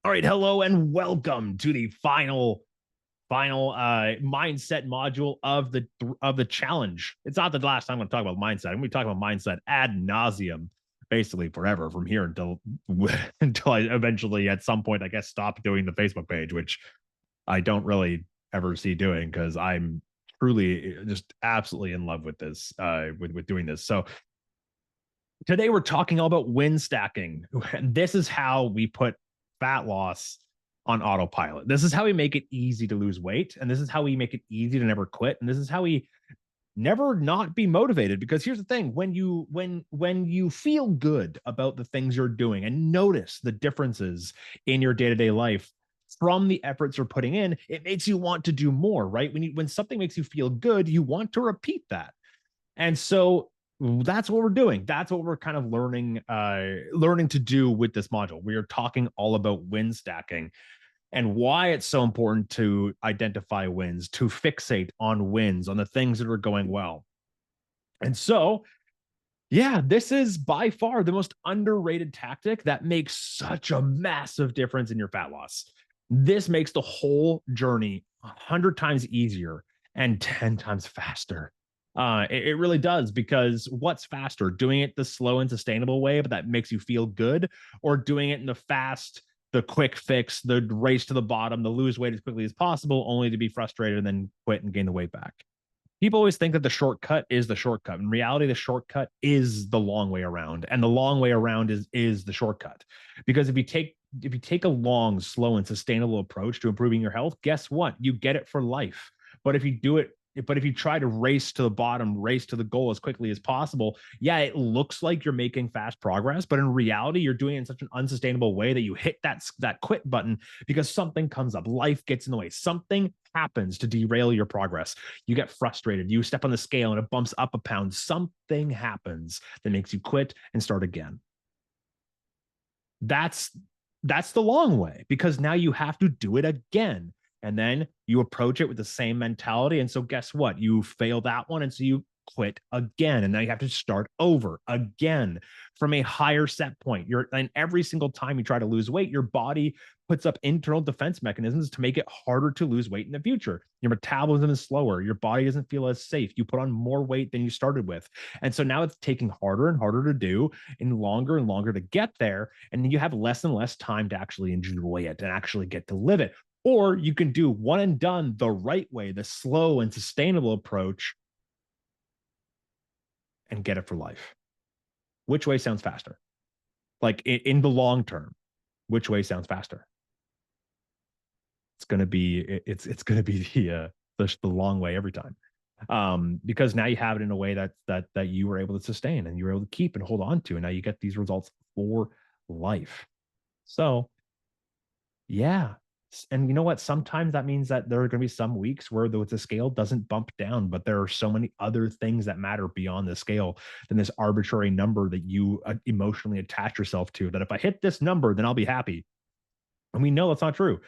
All right, hello and welcome to the final mindset module of the challenge. It's not the last time I'm going to talk about mindset. I'm going to be talking about mindset ad nauseum, basically forever from here until until I eventually at some point I guess stop doing the Facebook page, which I don't really ever see doing because I'm truly just absolutely in love with this with doing this. So today we're talking all about win stacking. And this is how we put fat loss on autopilot. This is how we make it easy to lose weight. And this is how we make it easy to never quit. And this is how we never not be motivated. Because here's the thing: when you feel good about the things you're doing and notice the differences in your day-to-day life from the efforts you're putting in, it makes you want to do more, right? When something makes you feel good, you want to repeat that. And so that's what we're doing. That's what we're kind of learning to do with this module. We are talking all about win stacking and why it's so important to identify wins, to fixate on wins, on the things that are going well. And so, yeah, this is by far the most underrated tactic that makes such a massive difference in your fat loss. This makes the whole journey 100 times easier and 10 times faster. It really does, because what's faster, doing it the slow and sustainable way, but that makes you feel good, or doing it in the fast, the quick fix, the race to the bottom, the lose weight as quickly as possible, only to be frustrated and then quit and gain the weight back? People always think that the shortcut is the shortcut. In reality, the shortcut is the long way around, and the long way around is the shortcut. Because if you take a long, slow, and sustainable approach to improving your health, guess what? You get it for life. But if you try to race to the bottom, race to the goal as quickly as possible, yeah, it looks like you're making fast progress, but in reality, you're doing it in such an unsustainable way that you hit that quit button because something comes up, life gets in the way, something happens to derail your progress. You get frustrated, you step on the scale and it bumps up a pound, something happens that makes you quit and start again. That's the long way, because now you have to do it again, and then you approach it with the same mentality. And so guess what? You fail that one, and so you quit again, and now you have to start over again from a higher set point. And every single time you try to lose weight, your body puts up internal defense mechanisms to make it harder to lose weight in the future. Your metabolism is slower, your body doesn't feel as safe, you put on more weight than you started with, and so now it's taking harder and harder to do and longer to get there, and you have less and less time to actually enjoy it and actually get to live it. Or you can do one and done the right way, the slow and sustainable approach, and get it for life. Which way sounds faster? Like in the long term, which way sounds faster? It's going to be the long way every time. Because now you have it in a way that you were able to sustain and you were able to keep and hold on to, and now you get these results for life. So yeah. And you know what? Sometimes that means that there are going to be some weeks where the scale doesn't bump down, but there are so many other things that matter beyond the scale than this arbitrary number that you emotionally attach yourself to. That if I hit this number, then I'll be happy. And we know that's not true.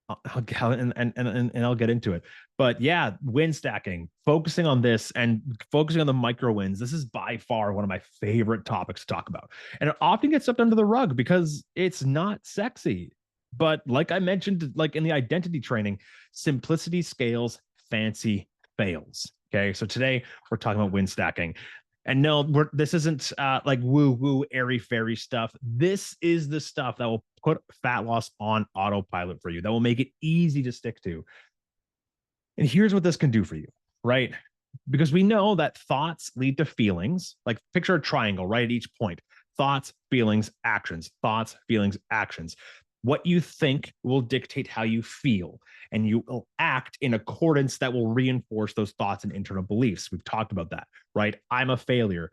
And I'll get into it. But yeah, win stacking, focusing on this and focusing on the micro wins. This is by far one of my favorite topics to talk about. And it often gets swept under the rug because it's not sexy. But like I mentioned, like in the identity training, simplicity scales, fancy fails. Okay. So today we're talking about win stacking. And no, this isn't like woo woo, airy fairy stuff. This is the stuff that will put fat loss on autopilot for you, that will make it easy to stick to. And here's what this can do for you, right? Because we know that thoughts lead to feelings. Like picture a triangle right at each point: thoughts, feelings, actions, thoughts, feelings, actions. What you think will dictate how you feel, and you will act in accordance that will reinforce those thoughts and internal beliefs. We've talked about that, right? I'm a failure.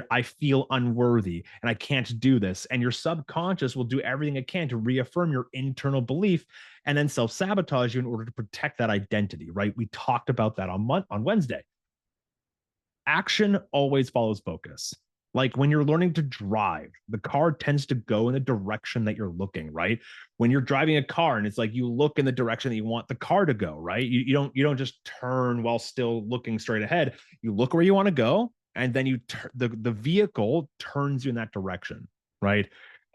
I feel unworthy and I can't do this. And your subconscious will do everything it can to reaffirm your internal belief and then self-sabotage you in order to protect that identity, right? We talked about that on Wednesday. Action always follows focus. Like when you're learning to drive, the car tends to go in the direction that you're looking, right? When you're driving a car and it's like you look in the direction that you want the car to go, right? You don't just turn while still looking straight ahead. You look where you want to go, and then the vehicle turns you in that direction, right?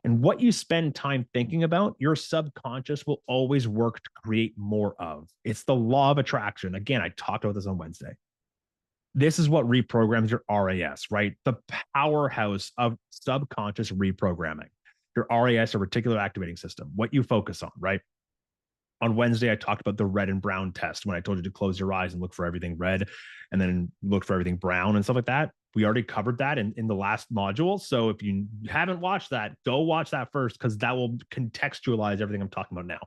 And what you spend time thinking about, your subconscious will always work to create more of. It's the law of attraction. Again, I talked about this on Wednesday. This is what reprograms your RAS, right? The powerhouse of subconscious reprogramming. Your RAS, or reticular activating system, what you focus on, right? On Wednesday, I talked about the red and brown test when I told you to close your eyes and look for everything red and then look for everything brown and stuff like that. We already covered that in the last module. So if you haven't watched that, go watch that first, because that will contextualize everything I'm talking about now.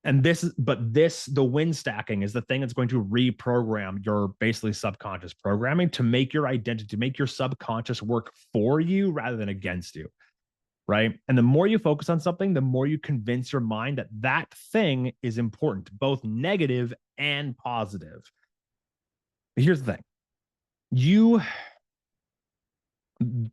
And the wind stacking is the thing that's going to reprogram your basically subconscious programming to make your identity, to make your subconscious work for you rather than against you. Right. And the more you focus on something, the more you convince your mind that that thing is important, both negative and positive. But here's the thing.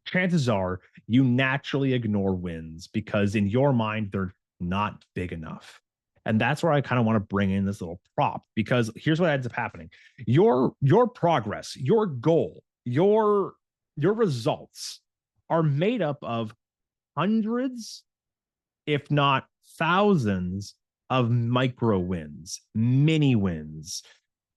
Chances are you naturally ignore wins because in your mind, they're not big enough. And that's where I kind of want to bring in this little prop, because here's what ends up happening. Your progress, your goal, your results are made up of hundreds, if not thousands, of micro wins, mini wins.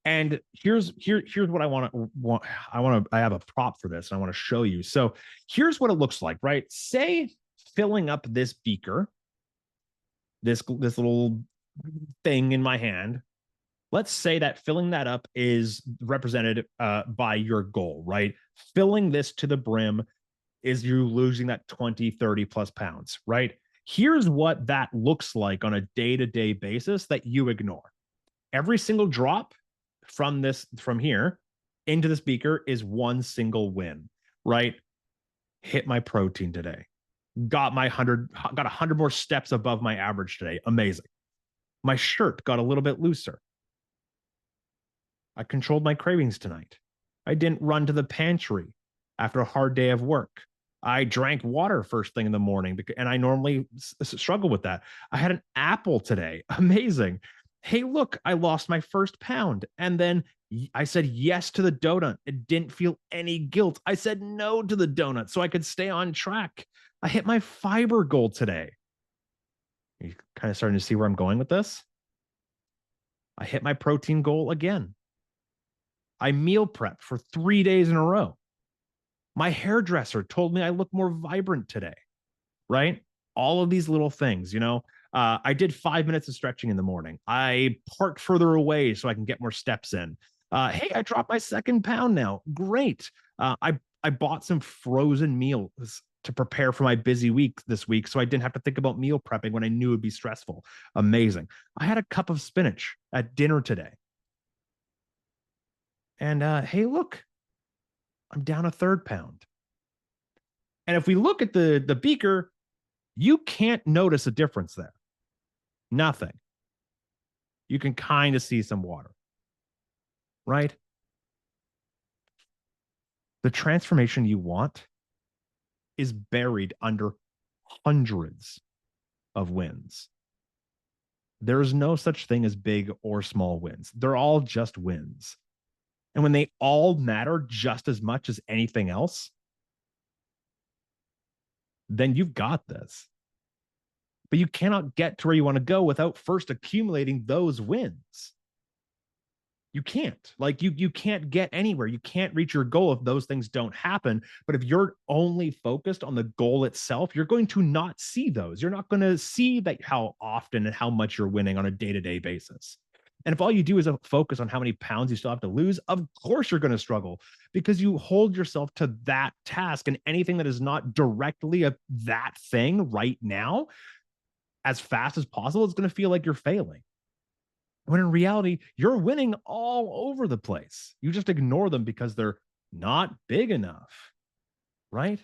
And here's what I have a prop for this and I want to show you. So here's what it looks like, right? Say filling up this beaker, this little thing in my hand. Let's say that filling that up is represented by your goal, right? Filling this to the brim is you losing that 20, 30 plus pounds, right? Here's what that looks like on a day-to-day basis that you ignore. Every single drop from here into this beaker is one single win, right? Hit my protein today. Got 100 more steps above my average today. Amazing. My shirt got a little bit looser. I controlled my cravings tonight. I didn't run to the pantry after a hard day of work. I drank water first thing in the morning, and I normally struggle with that. I had an apple today. Amazing. Hey, look, I lost my first pound. And then I said yes to the donut. It didn't feel any guilt. I said no to the donut so I could stay on track. I hit my fiber goal today. You're kind of starting to see where I'm going with this. I hit my protein goal again. I meal prep for 3 days in a row. My hairdresser told me I look more vibrant today, right? All of these little things, I did 5 minutes of stretching in the morning. I parked further away so I can get more steps in. Hey, I dropped my 2nd pound now. Great. I bought some frozen meals to prepare for my busy week this week, so I didn't have to think about meal prepping when I knew it would be stressful. Amazing. I had a cup of spinach at dinner today. And hey, look, I'm down a 3rd pound. And if we look at the beaker, you can't notice a difference there. Nothing. You can kind of see some water, right? The transformation you want is buried under hundreds of wins. There's no such thing as big or small wins. They're all just wins. And when they all matter just as much as anything else, then you've got this. But you cannot get to where you want to go without first accumulating those wins. You can't. Like you can't get anywhere. You can't reach your goal if those things don't happen. But if you're only focused on the goal itself, you're going to not see those. You're not going to see that how often and how much you're winning on a day-to-day basis. And if all you do is focus on how many pounds you still have to lose, of course you're going to struggle, because you hold yourself to that task, and anything that is not directly that thing right now as fast as possible, it's going to feel like you're failing. When in reality, you're winning all over the place. You just ignore them because they're not big enough, right?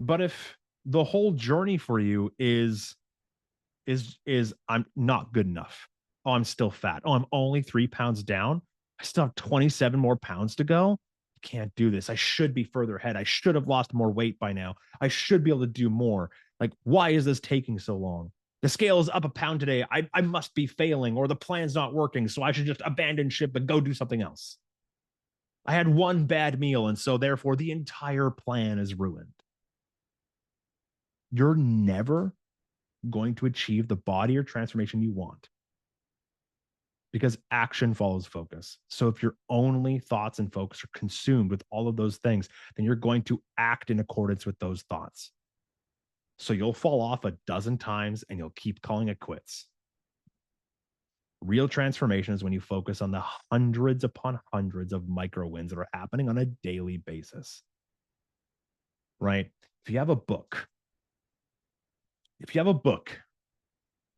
But if the whole journey for you is I'm not good enough. Oh, I'm still fat. Oh, I'm only 3 pounds down. I still have 27 more pounds to go. I can't do this. I should be further ahead. I should have lost more weight by now. I should be able to do more. Like, why is this taking so long? The scale is up a pound today. I must be failing, or the plan's not working, so I should just abandon ship and go do something else. I had one bad meal, and so therefore the entire plan is ruined. you're never going to achieve the body or transformation you want because action follows focus. So if your only thoughts and focus are consumed with all of those things, then you're going to act in accordance with those thoughts. So you'll fall off a dozen times and you'll keep calling it quits. Real transformation is when you focus on the hundreds upon hundreds of micro wins that are happening on a daily basis. Right? If you have a book,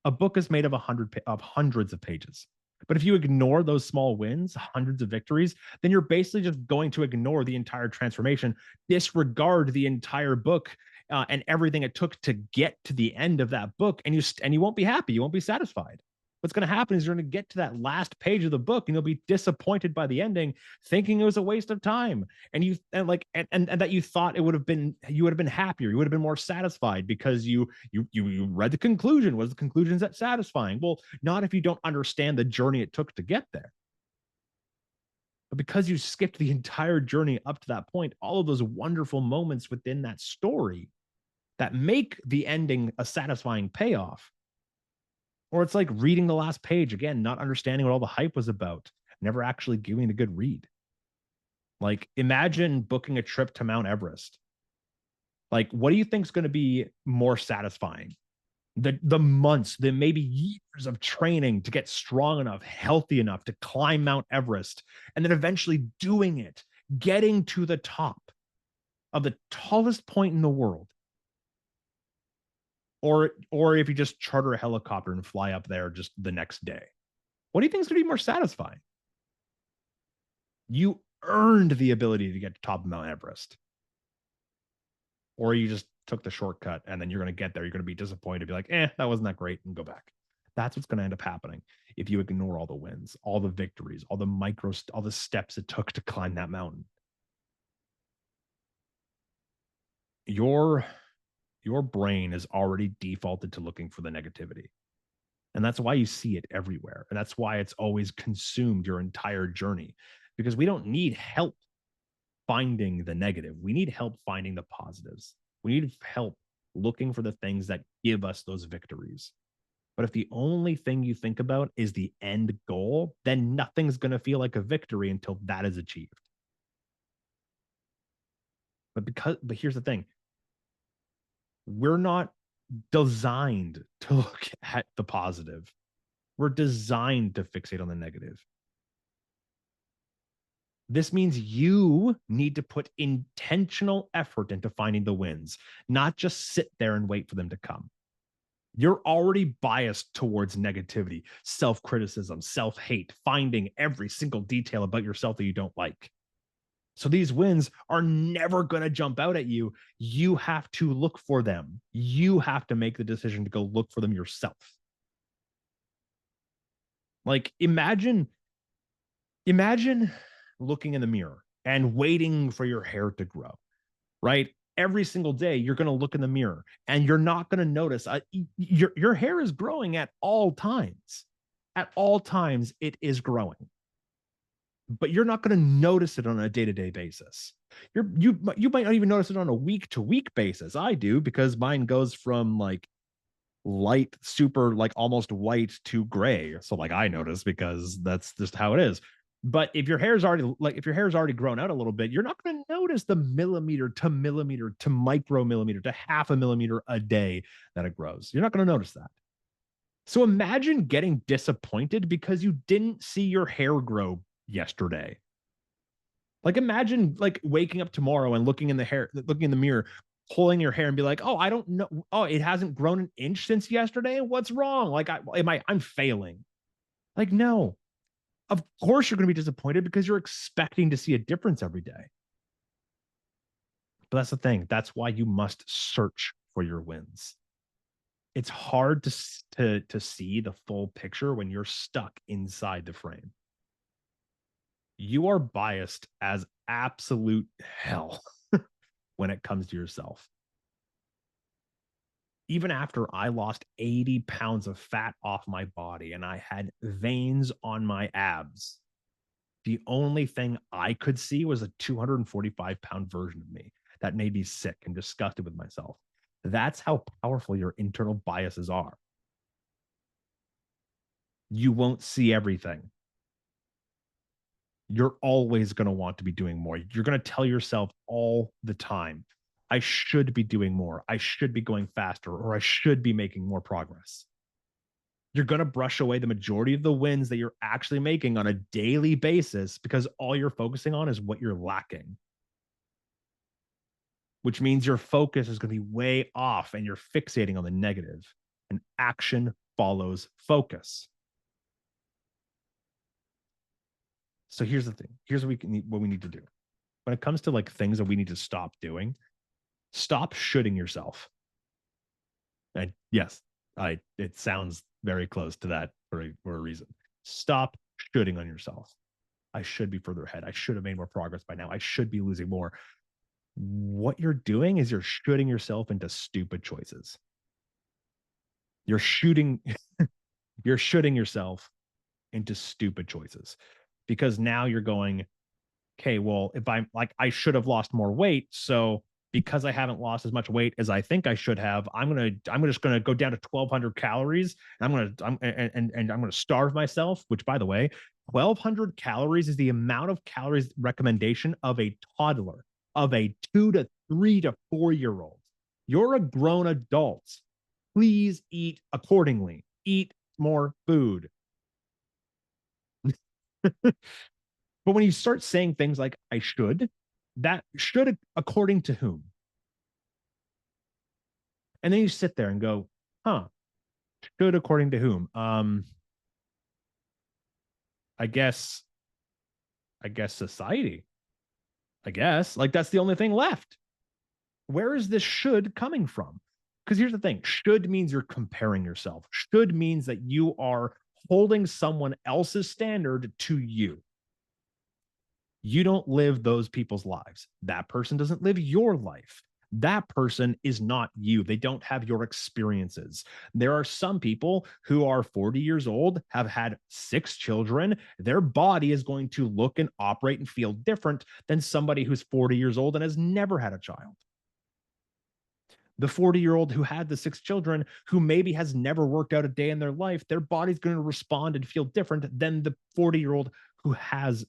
a book is made of hundreds of pages. But if you ignore those small wins, hundreds of victories, then you're basically just going to ignore the entire transformation, disregard the entire book and everything it took to get to the end of that book, and you won't be happy. You won't be satisfied. What's going to happen is you're going to get to that last page of the book and you'll be disappointed by the ending, thinking it was a waste of time. And that you thought you would have been happier. You would have been more satisfied because you read the conclusion. Was the conclusion that satisfying? Well, not if you don't understand the journey it took to get there. But because you skipped the entire journey up to that point, all of those wonderful moments within that story that make the ending a satisfying payoff. Or it's like reading the last page again, not understanding what all the hype was about, never actually giving a good read. Like, imagine booking a trip to Mount Everest. Like, what do you think is going to be more satisfying? The months, the maybe years of training to get strong enough, healthy enough to climb Mount Everest, and then eventually doing it, getting to the top of the tallest point in the world. Or if you just charter a helicopter and fly up there just the next day. What do you think is going to be more satisfying? You earned the ability to get to top of Mount Everest. Or you just took the shortcut and then you're going to get there. You're going to be disappointed, be like, that wasn't that great, and go back. That's what's going to end up happening if you ignore all the wins, all the victories, all the steps it took to climb that mountain. Your brain is already defaulted to looking for the negativity. And that's why you see it everywhere. And that's why it's always consumed your entire journey, because we don't need help finding the negative. We need help finding the positives. We need help looking for the things that give us those victories. But if the only thing you think about is the end goal, then nothing's going to feel like a victory until that is achieved. But here's the thing. We're not designed to look at the positive. We're designed to fixate on the negative. This means you need to put intentional effort into finding the wins, not just sit there and wait for them to come. You're already biased towards negativity, self-criticism, self-hate, finding every single detail about yourself that you don't like. So these wins are never going to jump out at you. You have to look for them. You have to make the decision to go look for them yourself. Like, imagine looking in the mirror and waiting for your hair to grow, right? Every single day, you're going to look in the mirror and you're not going to notice your hair is growing at all times. At all times, it is growing. But you're not going to notice it on a day-to-day basis. You might not even notice it on a week-to-week basis. I do, because mine goes from like light, super like almost white to gray. So like I notice because that's just how it is. But if your hair's already grown out a little bit, you're not going to notice the millimeter to millimeter to micromillimeter to half a millimeter a day that it grows. You're not going to notice that. So imagine getting disappointed because you didn't see your hair grow yesterday. Like, imagine like waking up tomorrow and looking in the mirror, pulling your hair and be like, oh, I don't know. Oh, it hasn't grown an inch since yesterday. What's wrong? Like, I'm failing. Like, no, of course you're going to be disappointed because you're expecting to see a difference every day. But that's the thing. That's why you must search for your wins. It's hard to see the full picture when you're stuck inside the frame. You are biased as absolute hell when it comes to yourself. Even after I lost 80 pounds of fat off my body and I had veins on my abs, the only thing I could see was a 245-pound version of me that made me sick and disgusted with myself. That's how powerful your internal biases are. You won't see everything. You're always going to want to be doing more. You're going to tell yourself all the time, I should be doing more. I should be going faster, or I should be making more progress. You're going to brush away the majority of the wins that you're actually making on a daily basis because all you're focusing on is what you're lacking, which means your focus is going to be way off and you're fixating on the negative. And action follows focus. So here's the thing. Here's what we need to do. When it comes to like things that we need to stop doing, stop shooting yourself. And yes, it sounds very close to that for a reason. Stop shooting on yourself. I should be further ahead. I should have made more progress by now. I should be losing more. What you're doing is you're shooting yourself into stupid choices. You're shooting yourself into stupid choices because now you're going, okay, well, if I'm like, I should have lost more weight. So because I haven't lost as much weight as I think I should have, I'm just gonna go down to 1,200 calories. And I'm gonna starve myself. Which, by the way, 1,200 calories is the amount of calories recommendation of a toddler, of a 2 to 3 to 4 year old. You're a grown adult. Please eat accordingly. Eat more food. But when you start saying things like I should, that should according to whom? And then you sit there and go, huh, should according to whom? I guess society. I guess like that's the only thing left. Where is this should coming from? Because here's the thing, should means you're comparing yourself. Should means that you are holding someone else's standard to you. You don't live those people's lives. That person doesn't live your life. That person is not you. They don't have your experiences. There are some people who are 40 years old, have had 6 children. Their body is going to look and operate and feel different than somebody who's 40 years old and has never had a child. The 40-year-old who had the 6 children, who maybe has never worked out a day in their life, their body's going to respond and feel different than the 40-year-old who has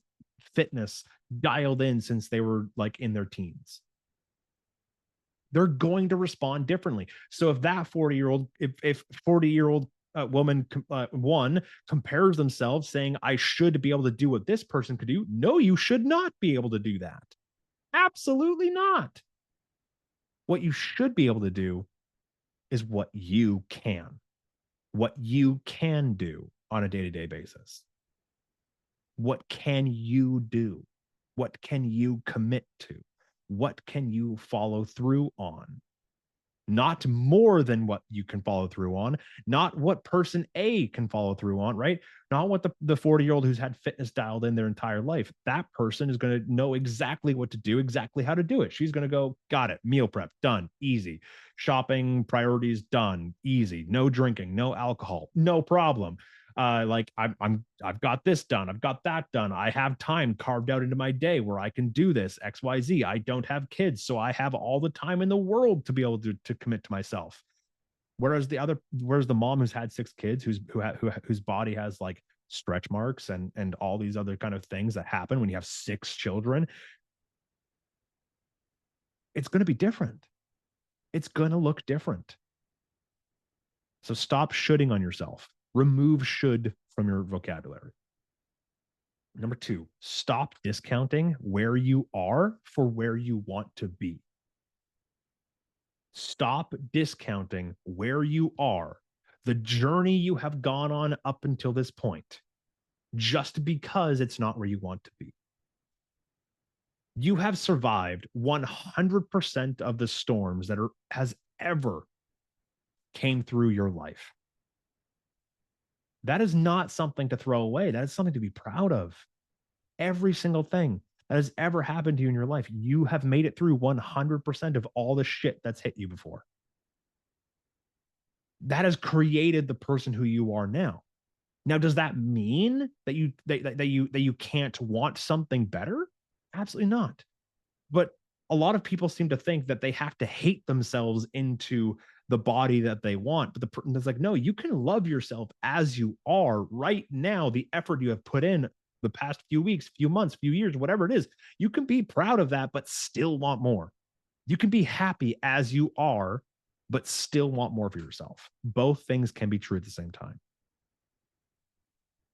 fitness dialed in since they were like in their teens. They're going to respond differently. So if that 40-year-old, if 40-year-old woman one compares themselves saying, I should be able to do what this person could do. No, you should not be able to do that. Absolutely not. What you should be able to do is what you can do on a day-to-day basis. What can you do? What can you commit to? What can you follow through on? Not more than what you can follow through on, not what person A can follow through on, right? Not what the 40-year-old who's had fitness dialed in their entire life. That person is going to know exactly what to do, exactly how to do it. She's going to go, got it, meal prep, done, easy. Shopping priorities, done, easy. No drinking, no alcohol, no problem. Like I've got this done, I've got that done. I have time carved out into my day where I can do this XYZ. I don't have kids, so I have all the time in the world to be able to commit to myself. Whereas the mom who's had 6 kids, whose body has like stretch marks and all these other kind of things that happen when you have 6 children, it's going to be different. It's going to look different. So stop shoulding on yourself. Remove should from your vocabulary. Number 2, stop discounting where you are for where you want to be. Stop discounting where you are, the journey you have gone on up until this point, just because it's not where you want to be. You have survived 100% of the storms that has ever came through your life. That is not something to throw away. That is something to be proud of. Every single thing that has ever happened to you in your life, you have made it through 100% of all the shit that's hit you before. That has created the person who you are now. Now, does that mean that you can't want something better? Absolutely not. But a lot of people seem to think that they have to hate themselves into the body that they want. But the person is like, no, you can love yourself as you are right now. The effort you have put in the past few weeks, few months, few years, whatever it is, you can be proud of that, but still want more. You can be happy as you are, but still want more for yourself. Both things can be true at the same time.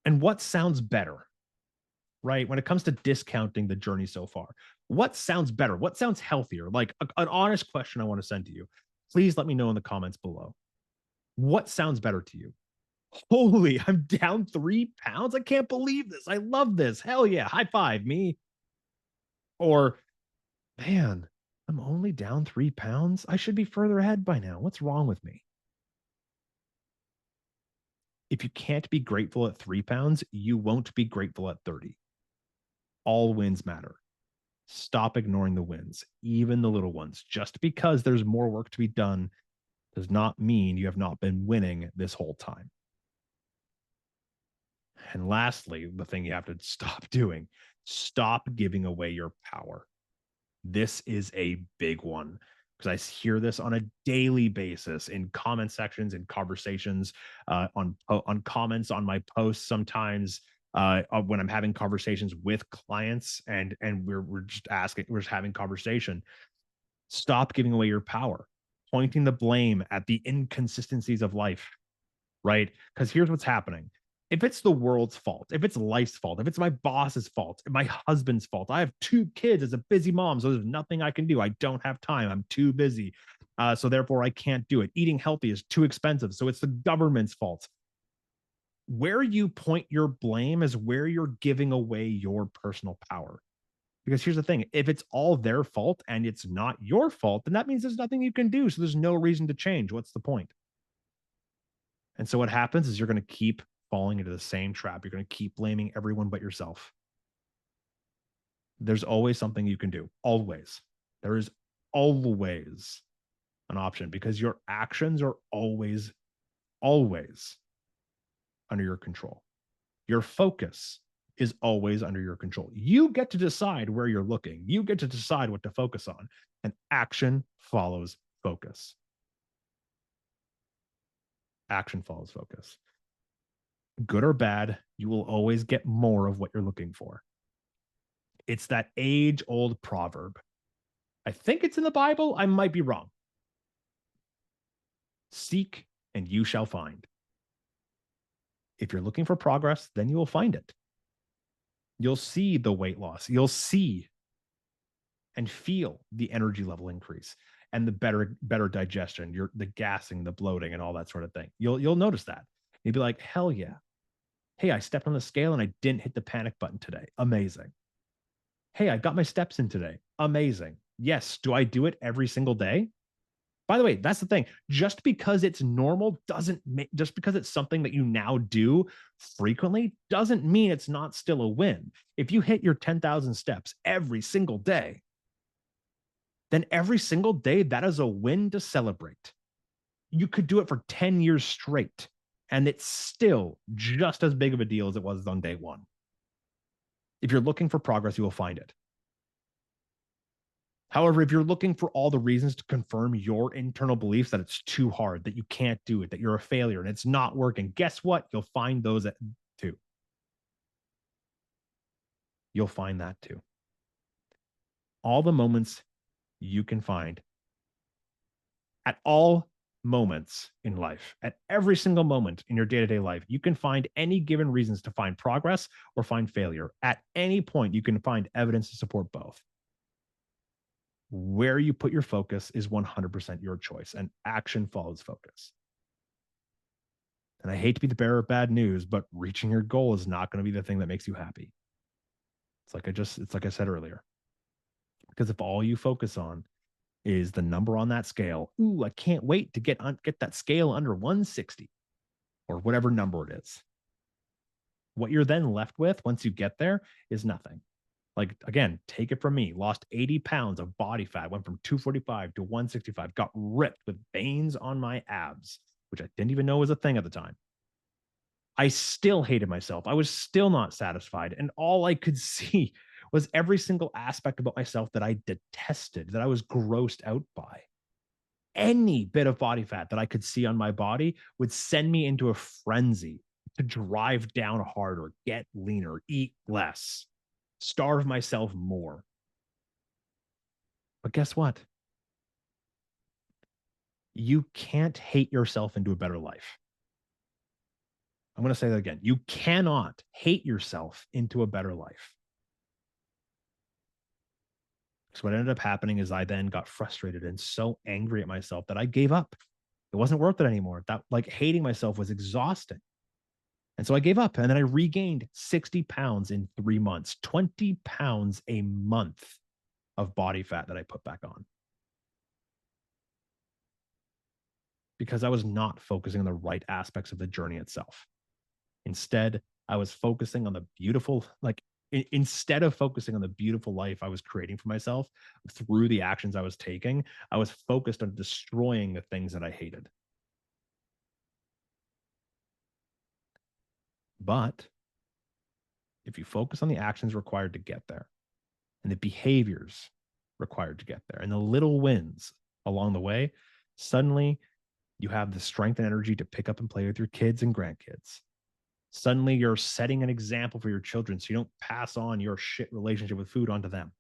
And what sounds better, right? When it comes to discounting the journey so far, what sounds better? What sounds healthier? Like an honest question I want to send to you. Please let me know in the comments below. What sounds better to you? Holy, I'm down 3 pounds. I can't believe this. I love this. Hell yeah. High five me. Or, man, I'm only down 3 pounds. I should be further ahead by now. What's wrong with me? If you can't be grateful at 3 pounds, you won't be grateful at 30. All wins matter. Stop ignoring the wins, even the little ones. Just because there's more work to be done does not mean you have not been winning this whole time. And lastly, the thing you have to stop doing, stop giving away your power. This is a big one because I hear this on a daily basis in comment sections, in conversations, on comments on my posts sometimes, when I'm having conversations with clients, and we're just asking, we're just having conversation. Stop giving away your power, pointing the blame at the inconsistencies of life, right? Because here's what's happening. If it's the world's fault, if it's life's fault, if it's my boss's fault, my husband's fault, I have 2 kids as a busy mom, so there's nothing I can do. I don't have time. I'm too busy. So therefore, I can't do it. Eating healthy is too expensive. So it's the government's fault. Where you point your blame is where you're giving away your personal power. Because here's the thing, if it's all their fault and it's not your fault, then that means there's nothing you can do. So there's no reason to change. What's the point? And so what happens is you're going to keep falling into the same trap. You're going to keep blaming everyone but yourself. There's always something you can do. Always. There is always an option because your actions are always under your control. Your focus is always under your control. You get to decide where you're looking. You get to decide what to focus on, and action follows focus. Action follows focus. Good or bad, you will always get more of what you're looking for. It's that age-old proverb. I think it's in the Bible. I might be wrong. Seek and you shall find. If you're looking for progress, then you will find it. You'll see the weight loss. You'll see and feel the energy level increase and the better digestion, the gassing, the bloating, and all that sort of thing. You'll notice that. You'll be like, hell yeah. Hey, I stepped on the scale and I didn't hit the panic button today. Amazing. Hey, I got my steps in today. Amazing. Yes. Do I do it every single day? By the way, that's the thing. Just because it's normal doesn't make, just because it's something that you now do frequently doesn't mean it's not still a win. If you hit your 10,000 steps every single day, then every single day that is a win to celebrate. You could do it for 10 years straight, and it's still just as big of a deal as it was on day one. If you're looking for progress, you will find it. However, if you're looking for all the reasons to confirm your internal beliefs that it's too hard, that you can't do it, that you're a failure and it's not working, guess what? You'll find those too. You'll find that too. All the moments you can find at all moments in life, at every single moment in your day-to-day life, you can find any given reasons to find progress or find failure. At any point, you can find evidence to support both. Where you put your focus is 100% your choice, and action follows focus. And I hate to be the bearer of bad news, but reaching your goal is not going to be the thing that makes you happy. It's like I said earlier. Because if all you focus on is the number on that scale, ooh, I can't wait to get that scale under 160 or whatever number it is. What you're then left with once you get there is nothing. Like, again, take it from me, lost 80 pounds of body fat, went from 245 to 165, got ripped with veins on my abs, which I didn't even know was a thing at the time. I still hated myself. I was still not satisfied. And all I could see was every single aspect about myself that I detested, that I was grossed out by. Any bit of body fat that I could see on my body would send me into a frenzy to drive down harder, get leaner, eat less, starve myself more. But guess what? You can't hate yourself into a better life. I'm going to say that again. You cannot hate yourself into a better life. So what ended up happening is I then got frustrated and so angry at myself that I gave up. It wasn't worth it anymore. That like hating myself was exhausting. And so I gave up and then I regained 60 pounds in 3 months, 20 pounds a month of body fat that I put back on. Because I was not focusing on the right aspects of the journey itself. Instead, I was focusing on the beautiful, like, instead of focusing on the beautiful life I was creating for myself through the actions I was taking, I was focused on destroying the things that I hated. But if you focus on the actions required to get there and the behaviors required to get there and the little wins along the way, suddenly you have the strength and energy to pick up and play with your kids and grandkids. Suddenly you're setting an example for your children so you don't pass on your shit relationship with food onto them.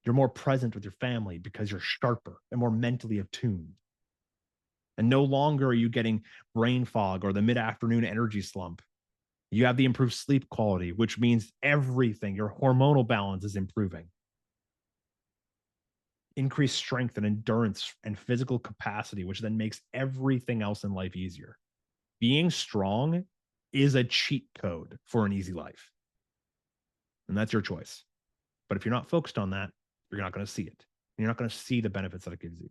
You're more present with your family because you're sharper and more mentally attuned. And no longer are you getting brain fog or the mid afternoon energy slump. You have the improved sleep quality, which means everything, your hormonal balance is improving. Increased strength and endurance and physical capacity, which then makes everything else in life easier. Being strong is a cheat code for an easy life. And that's your choice. But if you're not focused on that, you're not going to see it. You're not going to see the benefits that it gives you.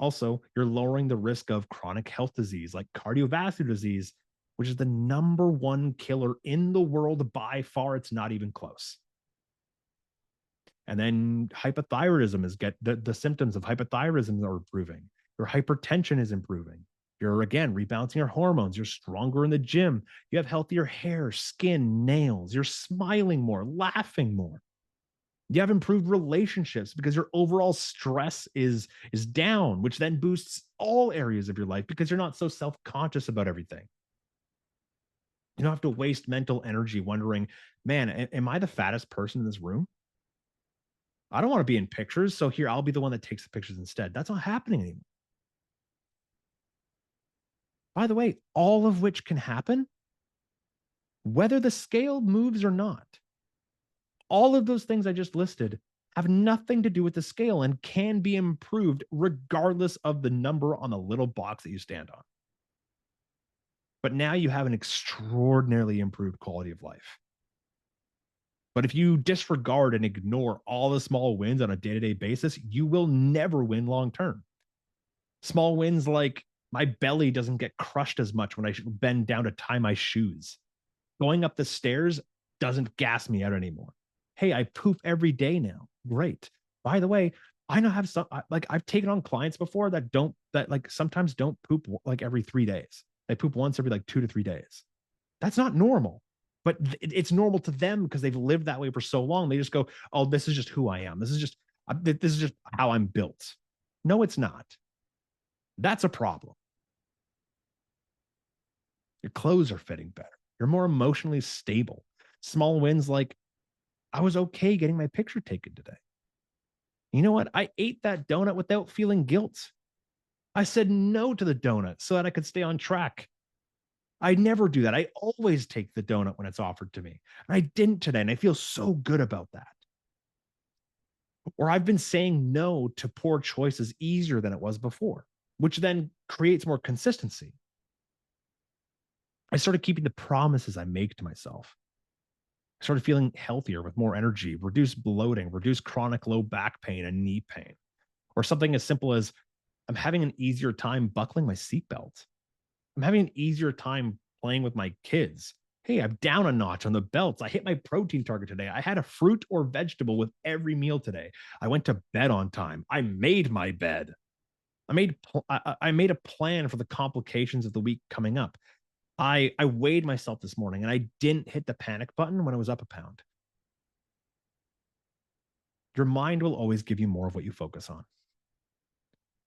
Also, you're lowering the risk of chronic health disease like cardiovascular disease, which is the number one killer in the world by far. It's not even close. And then hypothyroidism is the symptoms of hypothyroidism are improving. Your hypertension is improving. You're again rebalancing your hormones. You're stronger in the gym. You have healthier hair, skin, nails. You're smiling more, laughing more. You have improved relationships because your overall stress is down, which then boosts all areas of your life because you're not so self-conscious about everything. You don't have to waste mental energy wondering, man, am I the fattest person in this room? I don't want to be in pictures, so here I'll be the one that takes the pictures instead. That's not happening anymore. By the way, all of which can happen whether the scale moves or not. All of those things I just listed have nothing to do with the scale and can be improved regardless of the number on the little box that you stand on. But now you have an extraordinarily improved quality of life. But if you disregard and ignore all the small wins on a day-to-day basis, you will never win long term. Small wins like my belly doesn't get crushed as much when I bend down to tie my shoes. Going up the stairs doesn't gas me out anymore. Hey, I poop every day now. Great. By the way, I know have some like I've taken on clients before that like sometimes don't poop like every 3 days. They poop once every like 2 to 3 days. That's not normal, but it's normal to them because they've lived that way for so long. They just go, "Oh, this is just who I am. This is just how I'm built." No, it's not. That's a problem. Your clothes are fitting better. You're more emotionally stable. Small wins like I was okay getting my picture taken today. You know what? I ate that donut without feeling guilt. I said no to the donut so that I could stay on track. I never do that. I always take the donut when it's offered to me. And I didn't today, and I feel so good about that. Or I've been saying no to poor choices easier than it was before, which then creates more consistency. I started keeping the promises I make to myself. I started feeling healthier with more energy, reduced bloating, reduced chronic low back pain and knee pain. Or something as simple as I'm having an easier time buckling my seatbelt. I'm having an easier time playing with my kids. Hey, I'm down a notch on the belts. I hit my protein target today. I had a fruit or vegetable with every meal today. I went to bed on time. I made my bed. I made a plan for the complications of the week coming up. I weighed myself this morning and I didn't hit the panic button when I was up a pound. Your mind will always give you more of what you focus on.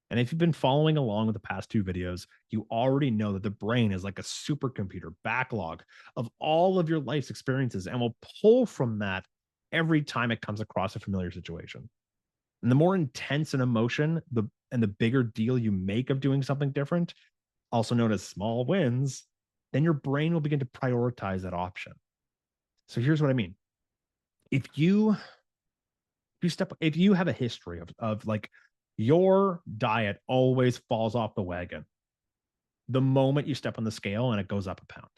And if you've been following along with the past two videos, you already know that the brain is like a supercomputer backlog of all of your life's experiences and will pull from that every time it comes across a familiar situation. And the more intense an emotion, the bigger deal you make of doing something different, also known as small wins, then your brain will begin to prioritize that option. So here's what I mean. If you have a history of like your diet always falls off the wagon the moment you step on the scale and it goes up a pound,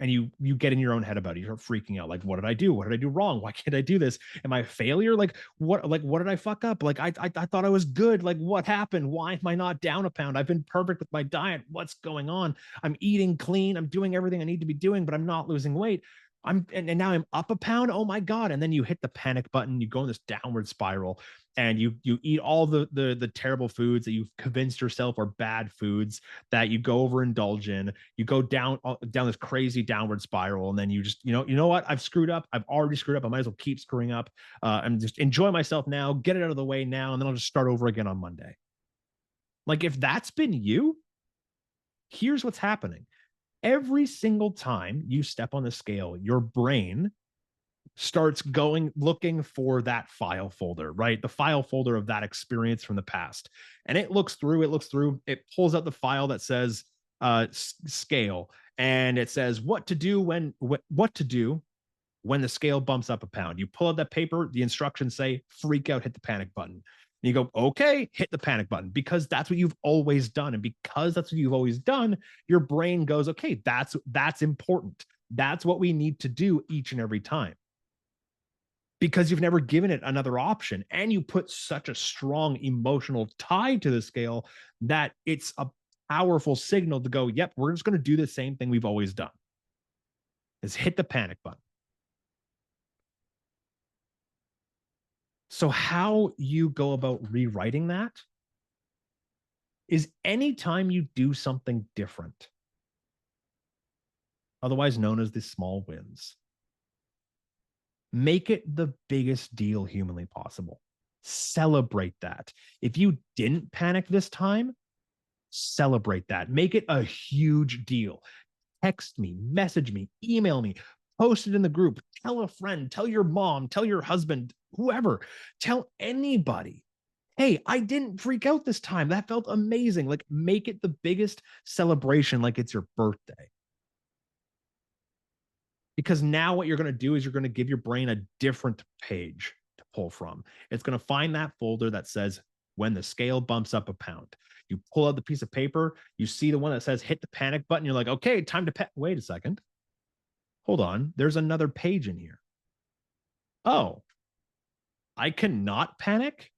and you get in your own head about it, you start freaking out, like, what did I do? What did I do wrong? Why can't I do this? Am I a failure? Like what did I fuck up? Like I thought I was good. Like, what happened? Why am I not down a pound? I've been perfect with my diet. What's going on? I'm eating clean, I'm doing everything I need to be doing, but I'm not losing weight. And now I'm up a pound. Oh my God. And then you hit the panic button, you go in this downward spiral, and you eat all the terrible foods that you've convinced yourself are bad foods, that you go overindulge in. You go down this crazy downward spiral, and then you just, you know what? I've screwed up. I've already screwed up. I might as well keep screwing up, and just enjoy myself now, get it out of the way now, and then I'll just start over again on Monday. Like, if that's been you, here's what's happening. Every single time you step on the scale, your brain starts looking for that file folder, right? The file folder of that experience from the past. And it looks through, it pulls out the file that says scale, and it says what to do when the scale bumps up a pound. You pull out that paper, the instructions say freak out, hit the panic button. And you go, okay, hit the panic button, because that's what you've always done. And because that's what you've always done, your brain goes, okay, that's important. That's what we need to do each and every time, because you've never given it another option. And you put such a strong emotional tie to the scale that it's a powerful signal to go, yep, we're just going to do the same thing we've always done, is hit the panic button. So how you go about rewriting that is anytime you do something different, otherwise known as the small wins, make it the biggest deal humanly possible. Celebrate that. If you didn't panic this time, celebrate that. Make it a huge deal. Text me, message me, email me, post it in the group, tell a friend, tell your mom, tell your husband, whoever, tell anybody, hey, I didn't freak out this time. That felt amazing. Like, make it the biggest celebration, like it's your birthday. Because now what you're going to do is you're going to give your brain a different page to pull from. It's going to find that folder that says when the scale bumps up a pound. You pull out the piece of paper, you see the one that says hit the panic button. You're like, okay, time to wait a second. Hold on. There's another page in here. Oh, I cannot panic.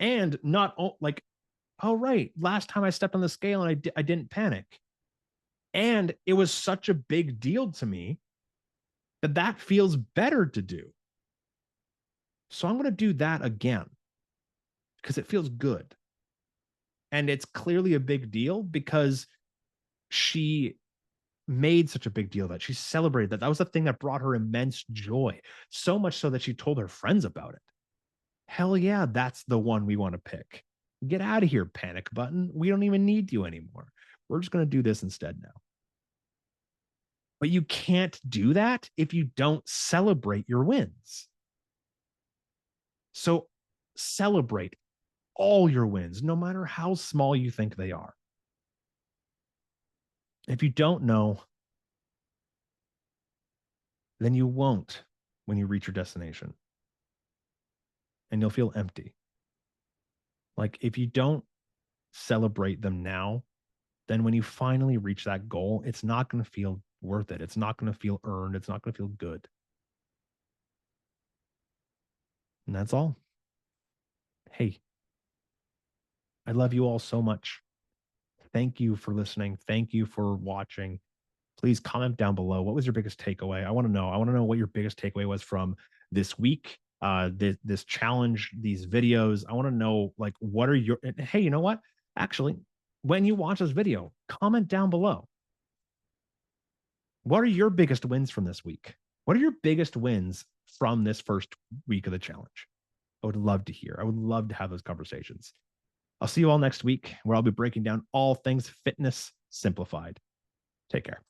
And not like, oh, right. Last time I stepped on the scale and I didn't panic. And it was such a big deal to me that feels better to do. So I'm going to do that again because it feels good. And it's clearly a big deal because she made such a big deal that she celebrated that. That was the thing that brought her immense joy, so much so that she told her friends about it. Hell yeah, that's the one we want to pick. Get out of here, panic button. We don't even need you anymore. We're just going to do this instead now. But you can't do that if you don't celebrate your wins. So celebrate all your wins, no matter how small you think they are. If you don't know, then you won't when you reach your destination. And you'll feel empty. Like, if you don't celebrate them now, then when you finally reach that goal, it's not going to feel worth it. It's not going to feel earned. It's not going to feel good. And that's all. Hey, I love you all so much. Thank you for listening. Thank you for watching. Please comment down below. What was your biggest takeaway? I want to know. I want to know what your biggest takeaway was from this week, this challenge, these videos. I want to know, like, what are your, hey, you know what? Actually, when you watch this video, comment down below. What are your biggest wins from this week? What are your biggest wins from this first week of the challenge? I would love to hear. I would love to have those conversations. I'll see you all next week where I'll be breaking down all things fitness simplified. Take care.